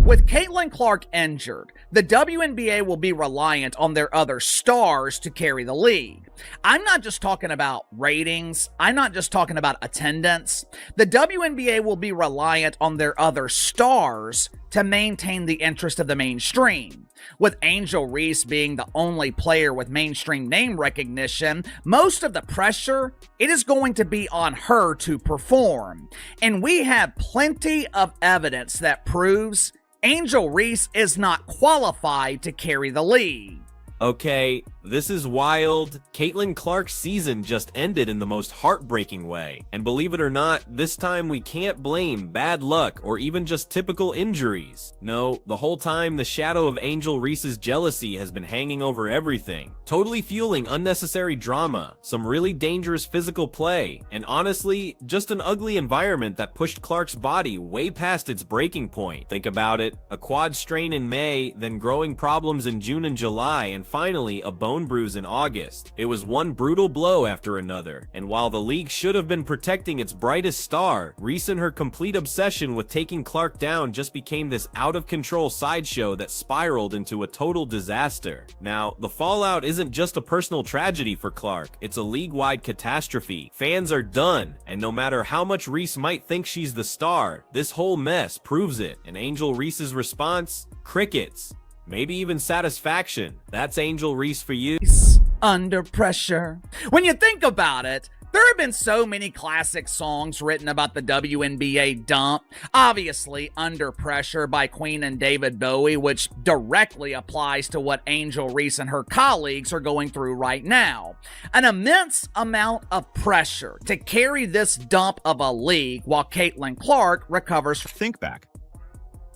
With Caitlin Clark injured, the WNBA will be reliant on their other stars to carry the league. I'm not just talking about ratings. I'm not just talking about attendance. The WNBA will be reliant on their other stars to maintain the interest of the mainstream. With Angel Reese being the only player with mainstream name recognition, most of the pressure, it is going to be on her to perform. And we have plenty of evidence that proves Angel Reese is not qualified to carry the league. Okay, this is wild. Caitlin Clark's season just ended in the most heartbreaking way. And believe it or not, this time we can't blame bad luck or even just typical injuries. No, the whole time the shadow of Angel Reese's jealousy has been hanging over everything, totally fueling unnecessary drama, some really dangerous physical play, and honestly, just an ugly environment that pushed Clark's body way past its breaking point. Think about it, a quad strain in May, then growing problems in June and July, and finally a bone bruise in August. It was one brutal blow after another, and while the league should have been protecting its brightest star, Reese and her complete obsession with taking Clark down just became this out-of-control sideshow that spiraled into a total disaster. Now, the fallout isn't just a personal tragedy for Clark, it's a league-wide catastrophe. Fans are done, and no matter how much Reese might think she's the star, this whole mess proves it, and Angel Reese's response? Crickets. Maybe even satisfaction. That's Angel Reese for you. Under pressure. When you think about it, there have been so many classic songs written about the WNBA dump. Obviously, Under Pressure by Queen and David Bowie, which directly applies to what Angel Reese and her colleagues are going through right now. An immense amount of pressure to carry this dump of a league while Caitlin Clark recovers. Think back.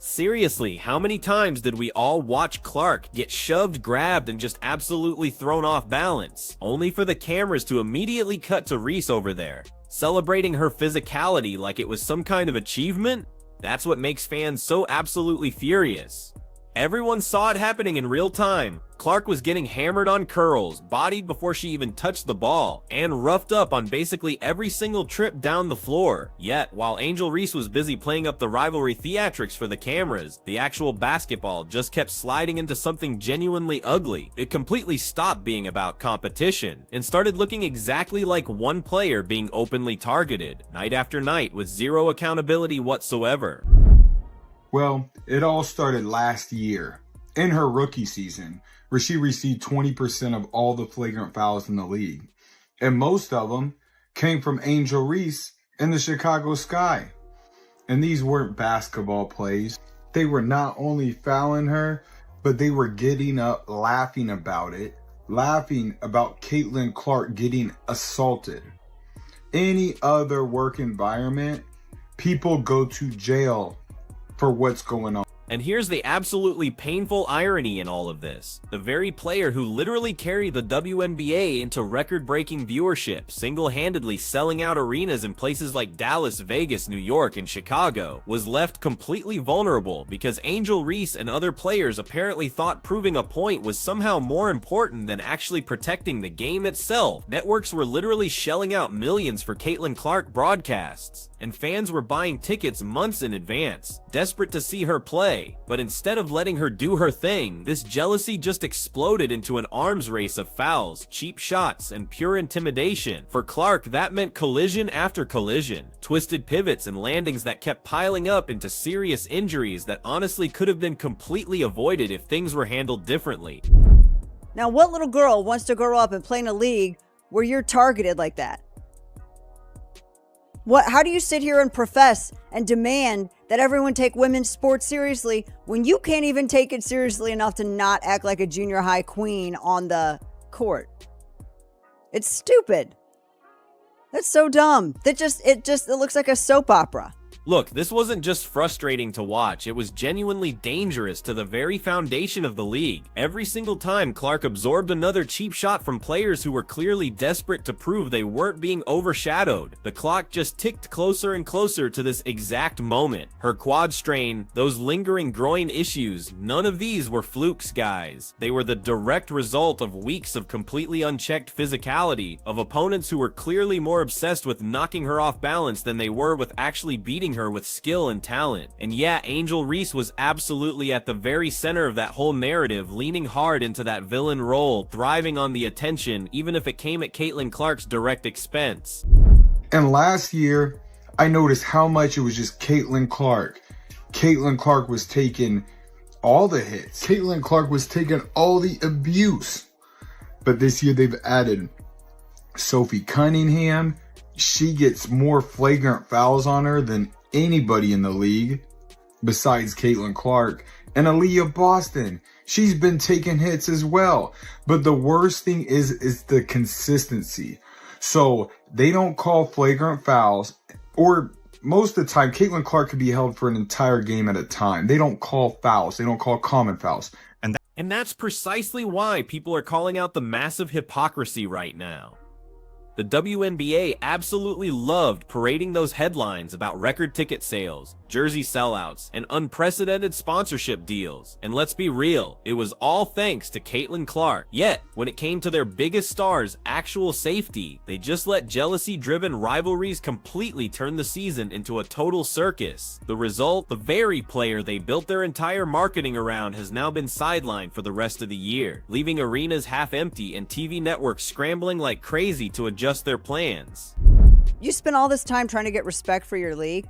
Seriously, how many times did we all watch Clark get shoved, grabbed, and just absolutely thrown off balance, only for the cameras to immediately cut to Reese over there, celebrating her physicality like it was some kind of achievement? That's what makes fans so absolutely furious. Everyone saw it happening in real time. Clark was getting hammered on curls, bodied before she even touched the ball, and roughed up on basically every single trip down the floor. Yet, while Angel Reese was busy playing up the rivalry theatrics for the cameras, the actual basketball just kept sliding into something genuinely ugly. It completely stopped being about competition, and started looking exactly like one player being openly targeted, night after night with zero accountability whatsoever. Well, it all started last year, in her rookie season, where she received 20% of all the flagrant fouls in the league. And most of them came from Angel Reese and the Chicago Sky. And these weren't basketball plays. They were not only fouling her, but they were getting up laughing about it, laughing about Caitlin Clark getting assaulted. Any other work environment, people go to jail for what's going on. And here's the absolutely painful irony in all of this. The very player who literally carried the WNBA into record-breaking viewership, single-handedly selling out arenas in places like Dallas, Vegas, New York, and Chicago, was left completely vulnerable because Angel Reese and other players apparently thought proving a point was somehow more important than actually protecting the game itself. Networks were literally shelling out millions for Caitlin Clark broadcasts, and fans were buying tickets months in advance, desperate to see her play. But instead of letting her do her thing, this jealousy just exploded into an arms race of fouls, cheap shots, and pure intimidation. For Clark, that meant collision after collision, twisted pivots and landings that kept piling up into serious injuries that honestly could have been completely avoided if things were handled differently. Now, what little girl wants to grow up and play in a league where you're targeted like that? How do you sit here and profess and demand that everyone take women's sports seriously when you can't even take it seriously enough to not act like a junior high queen on the court? It's stupid. That's so dumb. It looks like a soap opera. Look, this wasn't just frustrating to watch, it was genuinely dangerous to the very foundation of the league. Every single time Clark absorbed another cheap shot from players who were clearly desperate to prove they weren't being overshadowed, the clock just ticked closer and closer to this exact moment. Her quad strain, those lingering groin issues, none of these were flukes, guys. They were the direct result of weeks of completely unchecked physicality, of opponents who were clearly more obsessed with knocking her off balance than they were with actually beating her her with skill and talent. And yeah, Angel Reese was absolutely at the very center of that whole narrative, leaning hard into that villain role, thriving on the attention, even if it came at Caitlin Clark's direct expense. And last year, I noticed how much it was just Caitlin Clark. Caitlin Clark was taking all the hits. Caitlin Clark was taking all the abuse. But this year they've added Sophie Cunningham. She gets more flagrant fouls on her than anybody in the league besides Caitlin Clark. And Aaliyah Boston, she's been taking hits as well. But the worst thing is the consistency. So they don't call flagrant fouls, or most of the time, Caitlin Clark could be held for an entire game at a time. They don't call fouls. They don't call common fouls. And that's precisely why people are calling out the massive hypocrisy right now. The WNBA absolutely loved parading those headlines about record ticket sales, jersey sellouts, and unprecedented sponsorship deals. And let's be real, it was all thanks to Caitlin Clark. Yet, when it came to their biggest stars' actual safety, they just let jealousy-driven rivalries completely turn the season into a total circus. The result, the very player they built their entire marketing around has now been sidelined for the rest of the year, leaving arenas half empty and TV networks scrambling like crazy to adjust their plans. You spend all this time trying to get respect for your league,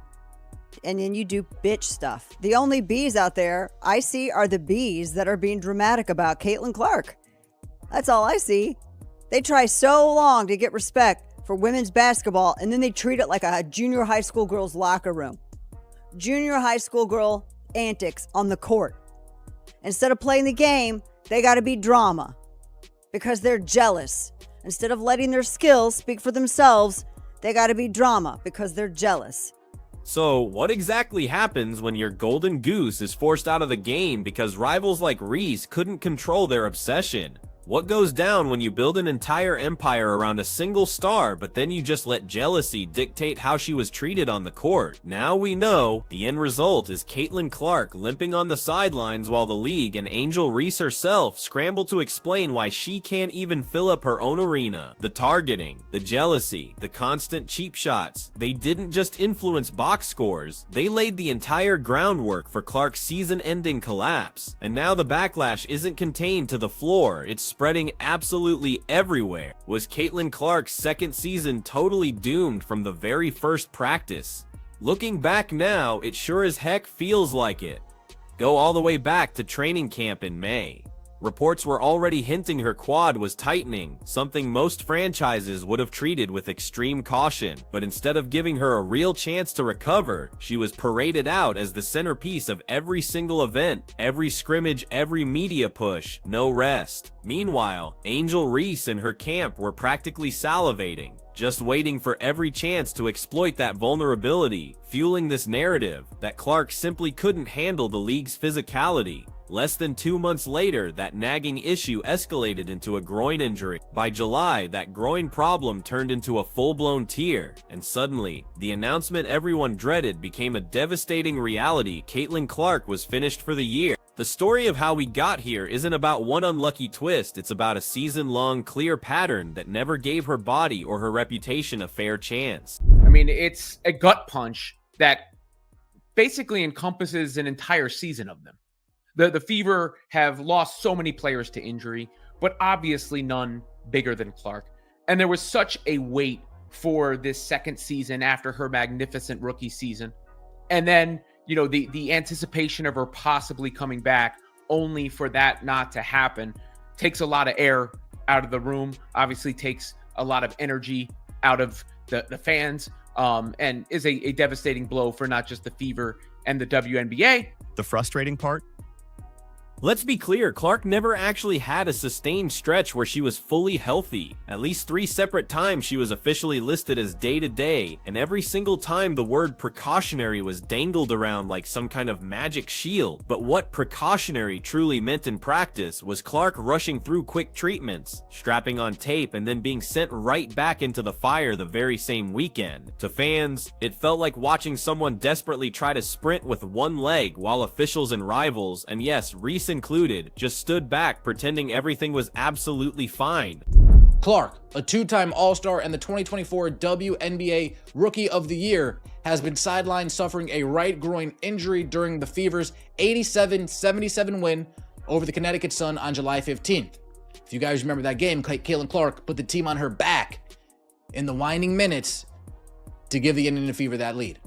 and then you do bitch stuff. The only B's out there I see are the B's that are being dramatic about Caitlin Clark. That's all I see. They try so long to get respect for women's basketball, and then they treat it like a junior high school girl's locker room. Junior high school girl antics on the court. Instead of playing the game, they got to be drama because they're jealous. Instead of letting their skills speak for themselves, they got to be drama because they're jealous. So, what exactly happens when your golden goose is forced out of the game because rivals like Reese couldn't control their obsession? What goes down when you build an entire empire around a single star, but then you just let jealousy dictate how she was treated on the court? Now we know the end result is Caitlin Clark limping on the sidelines while the league and Angel Reese herself scramble to explain why she can't even fill up her own arena. The targeting, the jealousy, the constant cheap shots, they didn't just influence box scores, they laid the entire groundwork for Clark's season-ending collapse. And now the backlash isn't contained to the floor, it's spreading absolutely everywhere. Was Caitlin Clark's second season totally doomed from the very first practice? Looking back now, it sure as heck feels like it. Go all the way back to training camp in May. Reports were already hinting her quad was tightening, something most franchises would have treated with extreme caution. But instead of giving her a real chance to recover, she was paraded out as the centerpiece of every single event, every scrimmage, every media push, no rest. Meanwhile, Angel Reese and her camp were practically salivating, just waiting for every chance to exploit that vulnerability, fueling this narrative that Clark simply couldn't handle the league's physicality. Less than 2 months later, that nagging issue escalated into a groin injury. By July, that groin problem turned into a full-blown tear, and suddenly, the announcement everyone dreaded became a devastating reality. Caitlin Clark was finished for the year. The story of how we got here isn't about one unlucky twist, it's about a season-long clear pattern that never gave her body or her reputation a fair chance. I mean, it's a gut punch that basically encompasses an entire season of them. The Fever have lost so many players to injury, but obviously none bigger than Clark. And there was such a wait for this second season after her magnificent rookie season. And then, you know, the anticipation of her possibly coming back, only for that not to happen, takes a lot of air out of the room, obviously takes a lot of energy out of the fans, and is a devastating blow for not just the Fever and the WNBA. The frustrating part? Let's be clear, Clark never actually had a sustained stretch where she was fully healthy. At least 3 separate times she was officially listed as day-to-day, and every single time the word precautionary was dangled around like some kind of magic shield. But what precautionary truly meant in practice was Clark rushing through quick treatments, strapping on tape, and then being sent right back into the fire the very same weekend. To fans, it felt like watching someone desperately try to sprint with one leg while officials and rivals, and yes, Reese included, just stood back pretending everything was absolutely fine. Clark, a two-time All-Star and the 2024 WNBA Rookie of the Year, has been sidelined suffering a right groin injury during the Fever's 87-77 win over the Connecticut Sun on July 15th. If you guys remember that game, Caitlin Clark put the team on her back in the winding minutes to give the Indiana Fever that lead.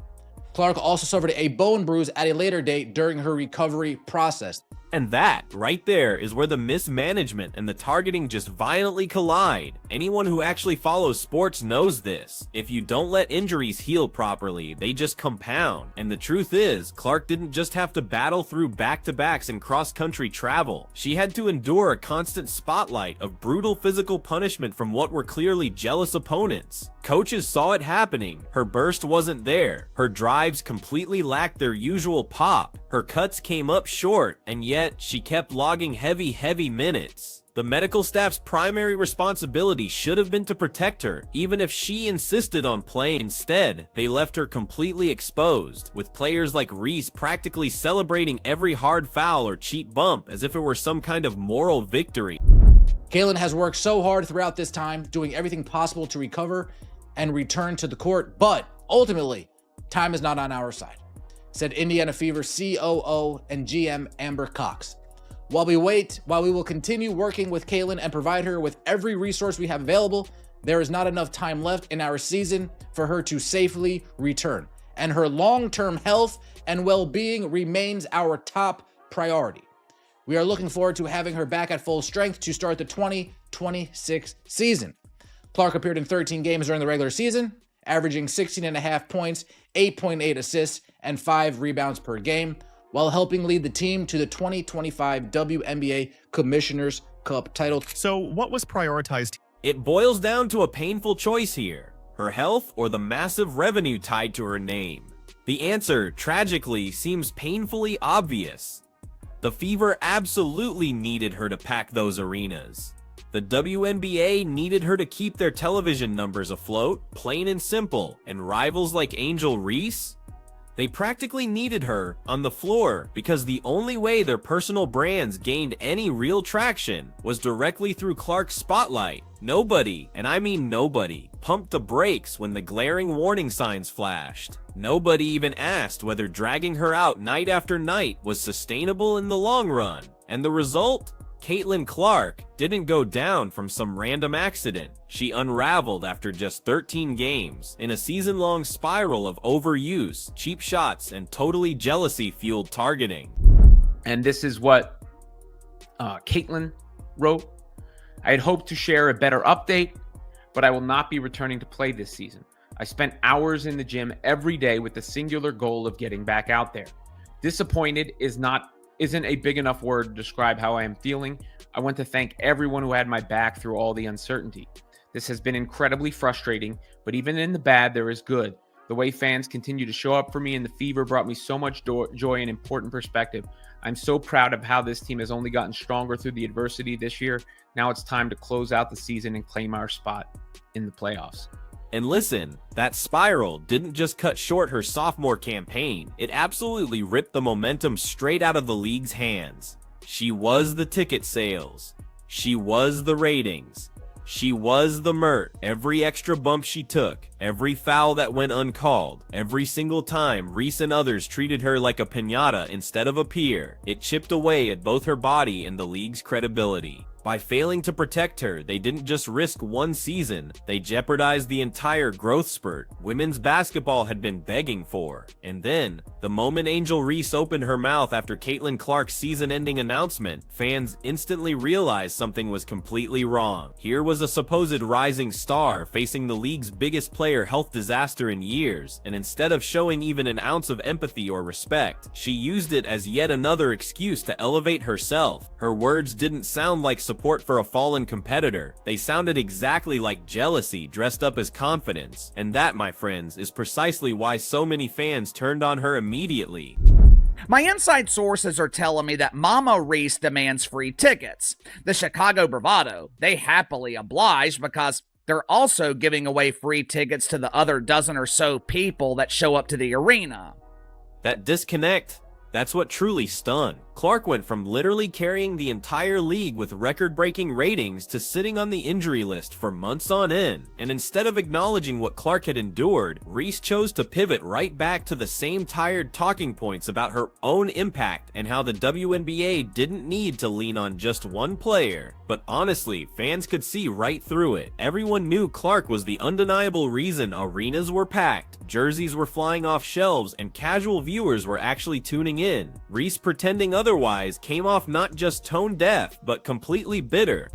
Clark also suffered a bone bruise at a later date during her recovery process. And that, right there, is where the mismanagement and the targeting just violently collide. Anyone who actually follows sports knows this. If you don't let injuries heal properly, they just compound. And the truth is, Clark didn't just have to battle through back-to-backs and cross-country travel. She had to endure a constant spotlight of brutal physical punishment from what were clearly jealous opponents. Coaches saw it happening. Her burst wasn't there. Her drives completely lacked their usual pop. Her cuts came up short, and yet she kept logging heavy minutes. The medical staff's primary responsibility should have been to protect her, even if she insisted on playing. Instead, they left her completely exposed, with players like Reese practically celebrating every hard foul or cheap bump as if it were some kind of moral victory. Caitlin has worked so hard throughout this time, doing everything possible to recover and return to the court, but ultimately, time is not on our side, said Indiana Fever COO and GM Amber Cox. While we will continue working with Caitlin and provide her with every resource we have available, there is not enough time left in our season for her to safely return, and her long-term health and well-being remains our top priority. We are looking forward to having her back at full strength to start the 2026 season. Clark appeared in 13 games during the regular season, averaging 16.5 points, 8.8 assists, and 5 rebounds per game, while helping lead the team to the 2025 WNBA Commissioner's Cup title. So what was prioritized? It boils down to a painful choice here: her health or the massive revenue tied to her name. The answer, tragically, seems painfully obvious. The Fever absolutely needed her to pack those arenas. The WNBA needed her to keep their television numbers afloat, plain and simple, and rivals like Angel Reese? They practically needed her on the floor because the only way their personal brands gained any real traction was directly through Clark's spotlight. Nobody, and I mean nobody, pumped the brakes when the glaring warning signs flashed. Nobody even asked whether dragging her out night after night was sustainable in the long run. And the result? Caitlin Clark didn't go down from some random accident. She unraveled after just 13 games in a season-long spiral of overuse, cheap shots, and totally jealousy-fueled targeting. And this is what Caitlin wrote. I had hoped to share a better update, but I will not be returning to play this season. I spent hours in the gym every day with the singular goal of getting back out there. Disappointed isn't a big enough word to describe how I am feeling. I want to thank everyone who had my back through all the uncertainty. This has been incredibly frustrating, but even in the bad, there is good. The way fans continue to show up for me in the Fever brought me so much joy and important perspective. I'm so proud of how this team has only gotten stronger through the adversity this year. Now it's time to close out the season and claim our spot in the playoffs. And listen, that spiral didn't just cut short her sophomore campaign, it absolutely ripped the momentum straight out of the league's hands. She was the ticket sales. She was the ratings. She was the Mert. Every extra bump she took, every foul that went uncalled, every single time Reese and others treated her like a piñata instead of a peer, it chipped away at both her body and the league's credibility. By failing to protect her, they didn't just risk one season, they jeopardized the entire growth spurt women's basketball had been begging for. And then, the moment Angel Reese opened her mouth after Caitlin Clark's season-ending announcement, fans instantly realized something was completely wrong. Here was a supposed rising star facing the league's biggest player health disaster in years, and instead of showing even an ounce of empathy or respect, she used it as yet another excuse to elevate herself. Her words didn't sound like support for a fallen competitor. They sounded exactly like jealousy dressed up as confidence. And that, my friends, is precisely why so many fans turned on her immediately. My inside sources are telling me that Mama Reese demands free tickets. The Chicago Bravado, they happily oblige because they're also giving away free tickets to the other dozen or so people that show up to the arena. That disconnect, That's what truly stunned. Clark went from literally carrying the entire league with record-breaking ratings to sitting on the injury list for months on end. And instead of acknowledging what Clark had endured, Reese chose to pivot right back to the same tired talking points about her own impact and how the WNBA didn't need to lean on just one player. But honestly, fans could see right through it. Everyone knew Clark was the undeniable reason arenas were packed, jerseys were flying off shelves, and casual viewers were actually tuning in. Reese pretending otherwise came off not just tone deaf, but completely bitter.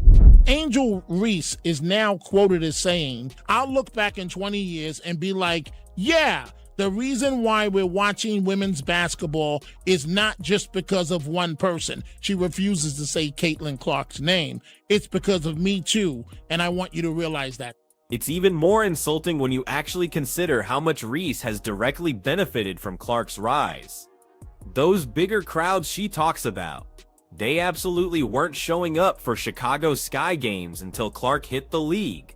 Angel Reese is now quoted as saying, "I'll look back in 20 years and be like, yeah, the reason why we're watching women's basketball is not just because of one person." She refuses to say Caitlin Clark's name. "It's because of me too, and I want you to realize that." It's even more insulting when you actually consider how much Reese has directly benefited from Clark's rise. Those bigger crowds she talks about, they absolutely weren't showing up for Chicago Sky games until Clark hit the league.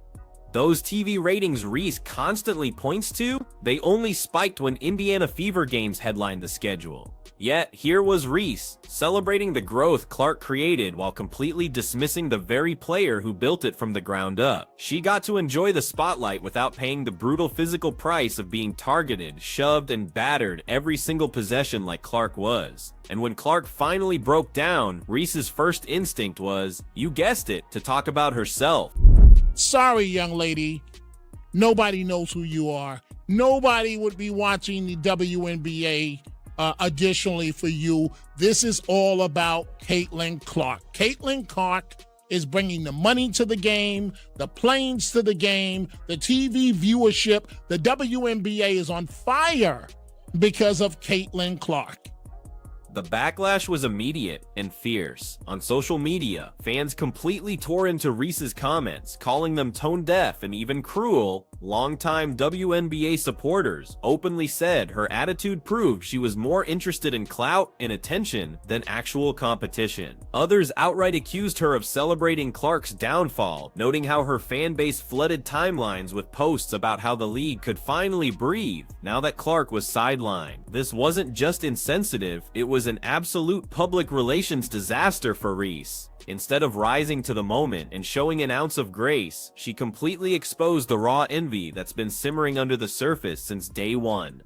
Those TV ratings Reese constantly points to, they only spiked when Indiana Fever games headlined the schedule. Yet, here was Reese, celebrating the growth Clark created while completely dismissing the very player who built it from the ground up. She got to enjoy the spotlight without paying the brutal physical price of being targeted, shoved, and battered every single possession like Clark was. And when Clark finally broke down, Reese's first instinct was, you guessed it, to talk about herself. "Sorry, young lady, nobody knows who you are. Nobody would be watching the WNBA additionally for you. This is all about Caitlin Clark. Caitlin Clark is bringing the money to the game, the planes to the game, the TV viewership. The WNBA is on fire because of Caitlin Clark." The backlash was immediate and fierce. On social media, fans completely tore into Reese's comments, calling them tone deaf and even cruel. Longtime WNBA supporters openly said her attitude proved she was more interested in clout and attention than actual competition. Others outright accused her of celebrating Clark's downfall, noting how her fan base flooded timelines with posts about how the league could finally breathe now that Clark was sidelined. This wasn't just insensitive, it was an absolute public relations disaster for Reese. Instead of rising to the moment and showing an ounce of grace, she completely exposed the raw envy that's been simmering under the surface since day one.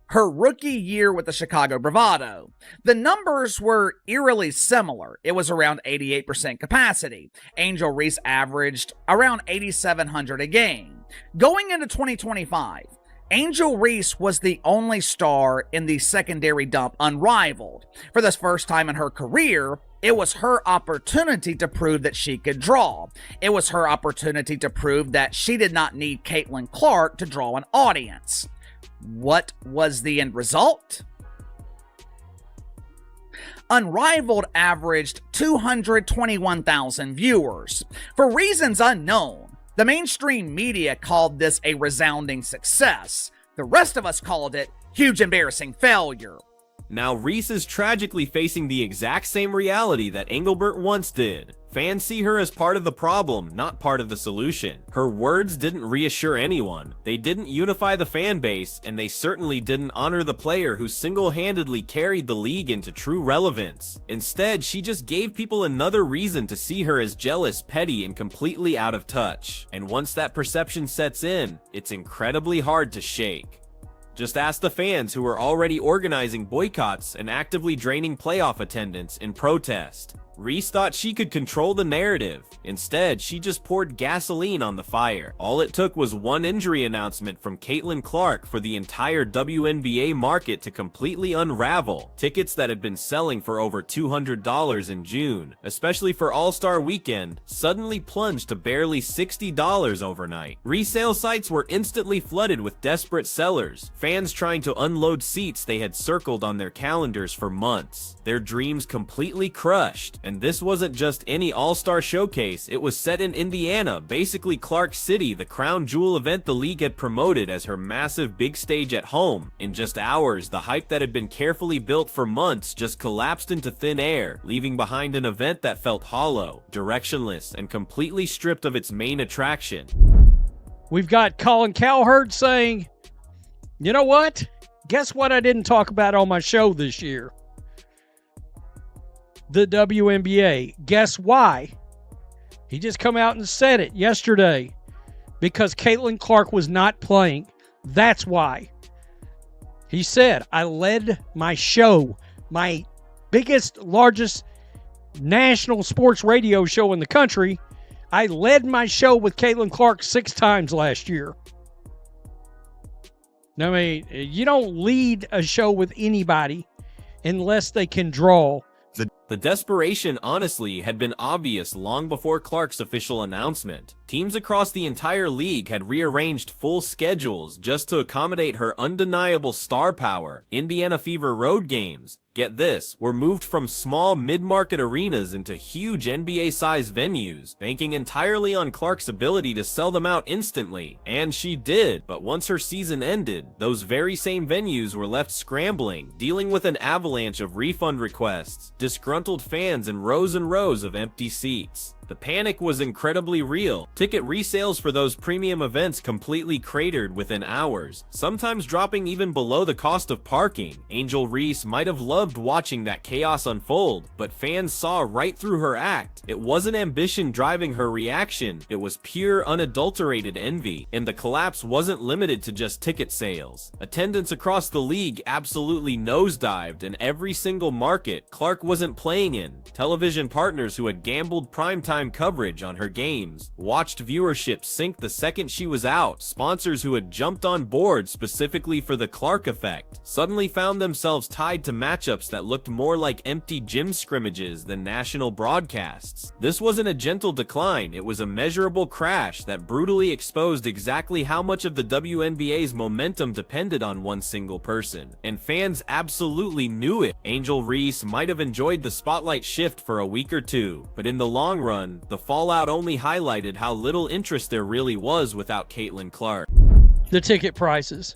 Her rookie year with the Chicago Bravado, the numbers were eerily similar. It was around 88% capacity. Angel Reese averaged around 8,700 a game. Going into 2025, Angel Reese was the only star in the secondary dump unrivaled. For the first time in her career, it was her opportunity to prove that she could draw. It was her opportunity to prove that she did not need Caitlin Clark to draw an audience. What was the end result? Unrivaled averaged 221,000 viewers. For reasons unknown, the mainstream media called this a resounding success. The rest of us called it huge embarrassing failure. Now Reese is tragically facing the exact same reality that Engelbert once did. Fans see her as part of the problem, not part of the solution. Her words didn't reassure anyone, they didn't unify the fan base, and they certainly didn't honor the player who single-handedly carried the league into true relevance. Instead, she just gave people another reason to see her as jealous, petty, and completely out of touch. And once that perception sets in, it's incredibly hard to shake. Just ask the fans who are already organizing boycotts and actively draining playoff attendance in protest. Reese thought she could control the narrative. Instead, she just poured gasoline on the fire. All it took was one injury announcement from Caitlin Clark for the entire WNBA market to completely unravel. Tickets that had been selling for over $200 in June, especially for All-Star Weekend, suddenly plunged to barely $60 overnight. Resale sites were instantly flooded with desperate sellers, fans trying to unload seats they had circled on their calendars for months. Their dreams completely crushed. And this wasn't just any all-star showcase, it was set in Indiana, basically Clark City, the crown jewel event the league had promoted as her massive big stage at home. In just hours, the hype that had been carefully built for months just collapsed into thin air, leaving behind an event that felt hollow, directionless, and completely stripped of its main attraction. We've got Colin Cowherd saying, you know what? Guess what I didn't talk about on my show this year? The WNBA. Guess why? He just come out and said it yesterday. Because Caitlin Clark was not playing. That's why. He said, I led my show, my biggest, largest national sports radio show in the country. I led my show with Caitlin Clark 6 times last year. I mean, you don't lead a show with anybody unless they can draw. The desperation, honestly, had been obvious long before Clark's official announcement. Teams across the entire league had rearranged full schedules just to accommodate her undeniable star power. Indiana Fever road games, get this, were moved from small mid-market arenas into huge NBA-sized venues, banking entirely on Clark's ability to sell them out instantly. And she did, but once her season ended, those very same venues were left scrambling, dealing with an avalanche of refund requests, disgruntled fans, and rows of empty seats. The panic was incredibly real. Ticket resales for those premium events completely cratered within hours, sometimes dropping even below the cost of parking. Angel Reese might have loved watching that chaos unfold, but fans saw right through her act. It wasn't ambition driving her reaction, it was pure unadulterated envy. And the collapse wasn't limited to just ticket sales. Attendance across the league absolutely nosedived in every single market Clark wasn't playing in. Television partners who had gambled primetime coverage on her games watched viewership sink the second she was out. Sponsors who had jumped on board specifically for the Clark effect suddenly found themselves tied to matchups that looked more like empty gym scrimmages than national broadcasts. This wasn't a gentle decline, it was a measurable crash that brutally exposed exactly how much of the WNBA's momentum depended on one single person. And fans absolutely knew it. Angel Reese might have enjoyed the spotlight shift for a week or two, but in the long run, the fallout only highlighted how little interest there really was without Caitlin Clark. The ticket prices.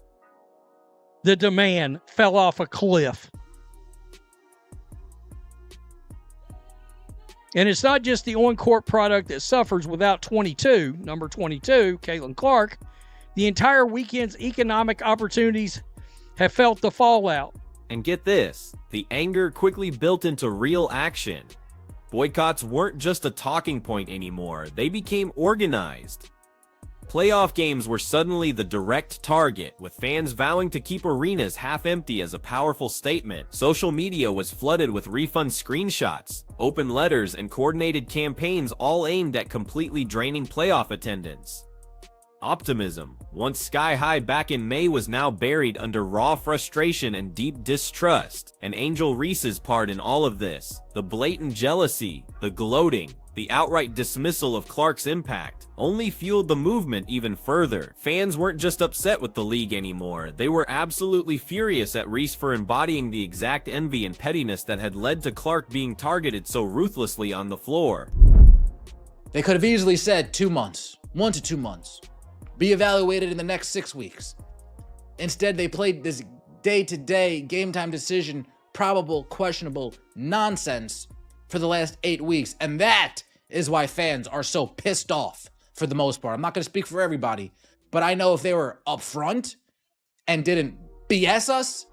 The demand fell off a cliff. And it's not just the on-court product that suffers without number 22, Caitlin Clark. The entire weekend's economic opportunities have felt the fallout. And get this, the anger quickly built into real action. Boycotts weren't just a talking point anymore, they became organized. Playoff games were suddenly the direct target, with fans vowing to keep arenas half empty as a powerful statement. Social media was flooded with refund screenshots, open letters, and coordinated campaigns all aimed at completely draining playoff attendance. Optimism, once sky-high back in May, was now buried under raw frustration and deep distrust. And Angel Reese's part in all of this, the blatant jealousy, the gloating, the outright dismissal of Clark's impact, only fueled the movement even further. Fans weren't just upset with the league anymore, they were absolutely furious at Reese for embodying the exact envy and pettiness that had led to Clark being targeted so ruthlessly on the floor. They could have easily said 2 months, 1 to 2 months. Be evaluated in the next 6 weeks. Instead, they played this day-to-day, game-time decision, probable, questionable nonsense for the last 8 weeks. And that is why fans are so pissed off for the most part. I'm not going to speak for everybody, but I know if they were upfront and didn't BS us,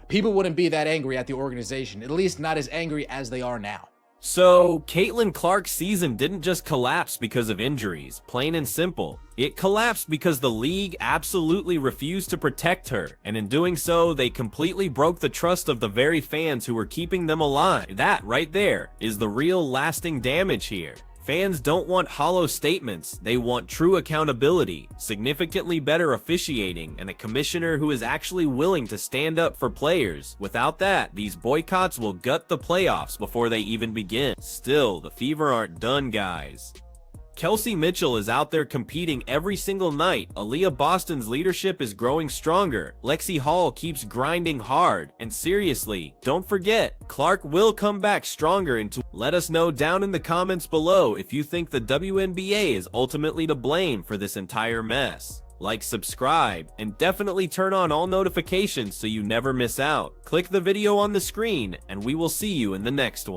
people wouldn't be that angry at the organization, at least not as angry as they are now. So, Caitlin Clark's season didn't just collapse because of injuries, plain and simple. It collapsed because the league absolutely refused to protect her, and in doing so, they completely broke the trust of the very fans who were keeping them alive. That right there is the real lasting damage here. Fans don't want hollow statements, they want true accountability, significantly better officiating, and a commissioner who is actually willing to stand up for players. Without that, these boycotts will gut the playoffs before they even begin. Still, the Fever aren't done, guys. Kelsey Mitchell is out there competing every single night. Aaliyah Boston's leadership is growing stronger. Lexi Hall keeps grinding hard. And seriously, don't forget, Clark will come back stronger into. Let us know down in the comments below if you think the WNBA is ultimately to blame for this entire mess. Like, subscribe, and definitely turn on all notifications so you never miss out. Click the video on the screen, and we will see you in the next one.